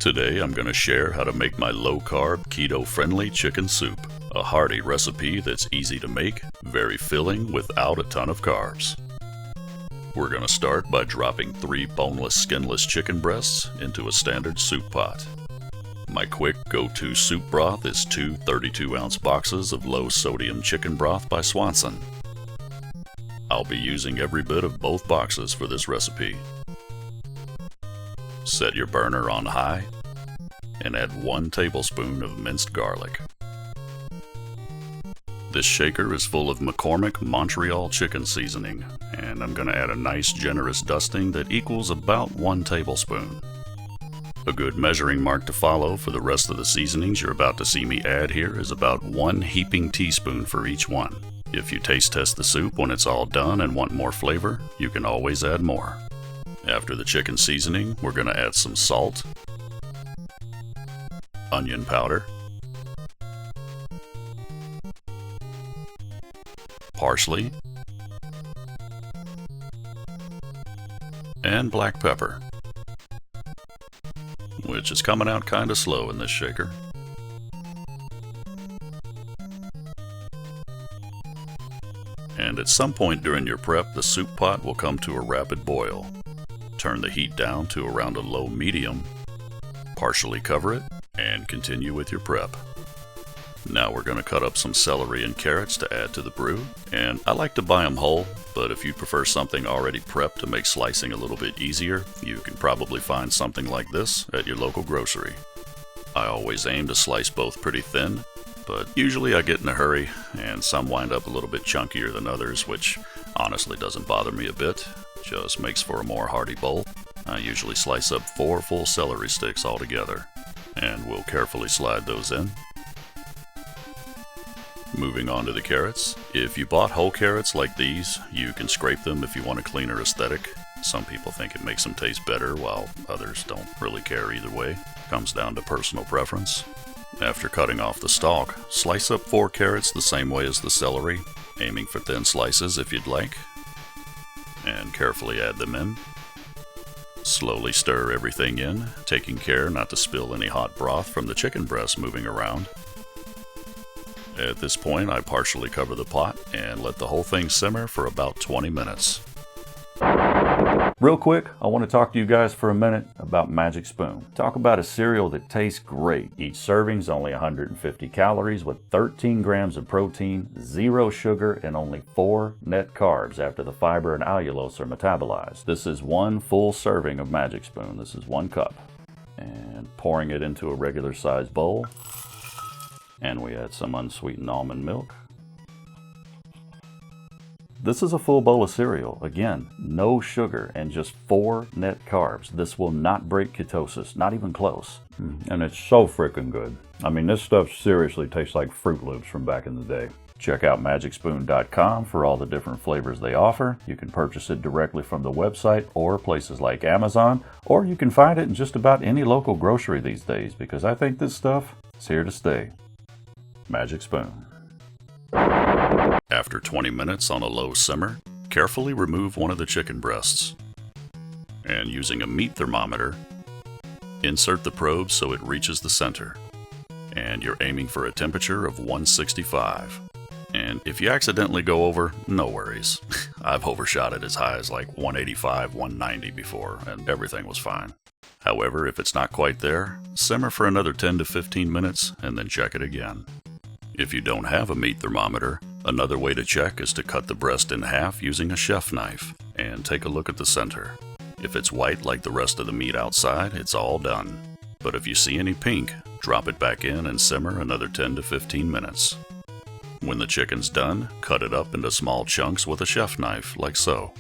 Today I'm going to share how to make my low-carb, keto-friendly chicken soup. A hearty recipe that's easy to make, very filling without a ton of carbs. We're going to start by dropping 3 boneless, skinless chicken breasts into a standard soup pot. My quick go-to soup broth is 2 32-ounce boxes of low-sodium chicken broth by Swanson. I'll be using every bit of both boxes for this recipe. Set your burner on high and add 1 tablespoon of minced garlic. This shaker is full of McCormick Montreal chicken seasoning, and I'm going to add a nice generous dusting that equals about 1 tablespoon. A good measuring mark to follow for the rest of the seasonings you're about to see me add here is about 1 heaping teaspoon for each one. If you taste test the soup when it's all done and want more flavor, you can always add more. After the chicken seasoning, we're going to add some salt, onion powder, parsley, and black pepper, which is coming out kind of slow in this shaker. And at some point during your prep, the soup pot will come to a rapid boil. Turn the heat down to around a low-medium, partially cover it, and continue with your prep. Now we're going to cut up some celery and carrots to add to the brew, and I like to buy them whole, but if you prefer something already prepped to make slicing a little bit easier, you can probably find something like this at your local grocery. I always aim to slice both pretty thin, but usually I get in a hurry, and some wind up a little bit chunkier than others, which honestly doesn't bother me a bit, just makes for a more hearty bowl. I usually slice up 4 full celery sticks altogether, and we'll carefully slide those in. Moving on to the carrots. If you bought whole carrots like these, you can scrape them if you want a cleaner aesthetic. Some people think it makes them taste better, while others don't really care either way. Comes down to personal preference. After cutting off the stalk, slice up 4 carrots the same way as the celery, aiming for thin slices if you'd like, and carefully add them in. Slowly stir everything in, taking care not to spill any hot broth from the chicken breast moving around. At this point, I partially cover the pot and let the whole thing simmer for about 20 minutes. Real quick, I want to talk to you guys for a minute about Magic Spoon. Talk about a cereal that tastes great. Each serving's only 150 calories with 13 grams of protein, 0 sugar, and only 4 net carbs after the fiber and allulose are metabolized. This is 1 full serving of Magic Spoon. This is 1 cup. And pouring it into a regular sized bowl. And we add some unsweetened almond milk. This is a full bowl of cereal. Again, no sugar and just 4 net carbs. This will not break ketosis, not even close. And it's so freaking good. I mean, this stuff seriously tastes like Fruit Loops from back in the day. Check out magicspoon.com for all the different flavors they offer. You can purchase it directly from the website or places like Amazon, or you can find it in just about any local grocery these days, because I think this stuff is here to stay. Magic Spoon. After 20 minutes on a low simmer, carefully remove one of the chicken breasts. And using a meat thermometer, insert the probe so it reaches the center. And you're aiming for a temperature of 165. And if you accidentally go over, no worries. I've overshot it as high as like 185, 190 before, and everything was fine. However, if it's not quite there, simmer for another 10 to 15 minutes and then check it again. If you don't have a meat thermometer, another way to check is to cut the breast in half using a chef knife and take a look at the center. If it's white like the rest of the meat outside, it's all done. But if you see any pink, drop it back in and simmer another 10 to 15 minutes. When the chicken's done, cut it up into small chunks with a chef knife, like so.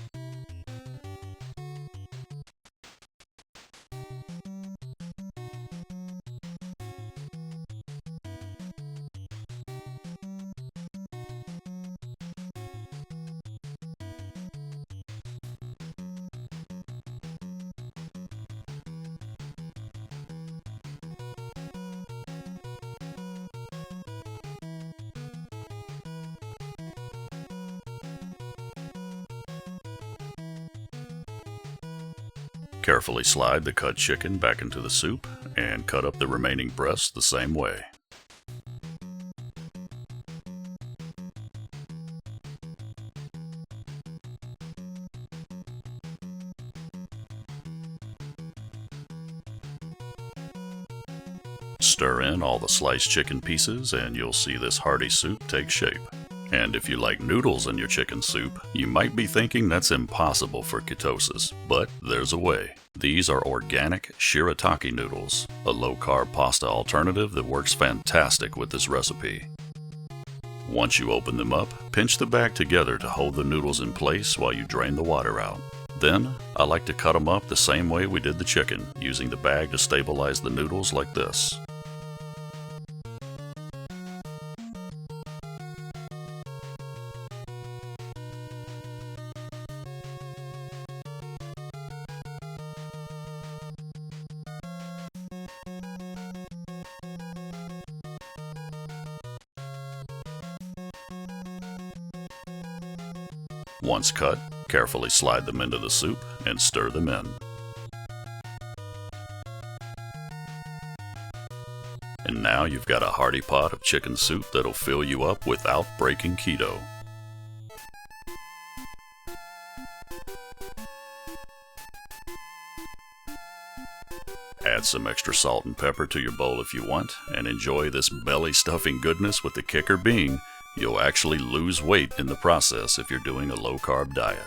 Carefully slide the cut chicken back into the soup and cut up the remaining breasts the same way. Stir in all the sliced chicken pieces and you'll see this hearty soup take shape. And if you like noodles in your chicken soup, you might be thinking that's impossible for ketosis, but there's a way. These are organic shirataki noodles, a low-carb pasta alternative that works fantastic with this recipe. Once you open them up, pinch the bag together to hold the noodles in place while you drain the water out. Then, I like to cut them up the same way we did the chicken, using the bag to stabilize the noodles like this. Once cut, carefully slide them into the soup and stir them in. And now you've got a hearty pot of chicken soup that'll fill you up without breaking keto. Add some extra salt and pepper to your bowl if you want, and enjoy this belly-stuffing goodness, with the kicker being you'll actually lose weight in the process if you're doing a low-carb diet.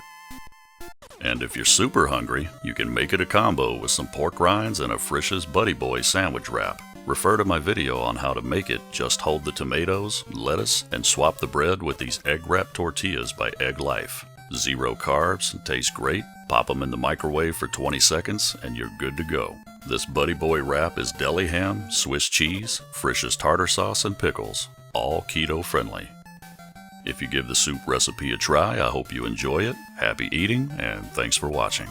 And if you're super hungry, you can make it a combo with some pork rinds and a Frisch's Buddy Boy sandwich wrap. Refer to my video on how to make it. Just hold the tomatoes, lettuce, and swap the bread with these egg-wrapped tortillas by Egg Life. 0 carbs, and taste great. Pop them in the microwave for 20 seconds and you're good to go. This Buddy Boy wrap is deli ham, Swiss cheese, Frisch's tartar sauce, and pickles. All keto-friendly. If you give the soup recipe a try, I hope you enjoy it. Happy eating, and thanks for watching.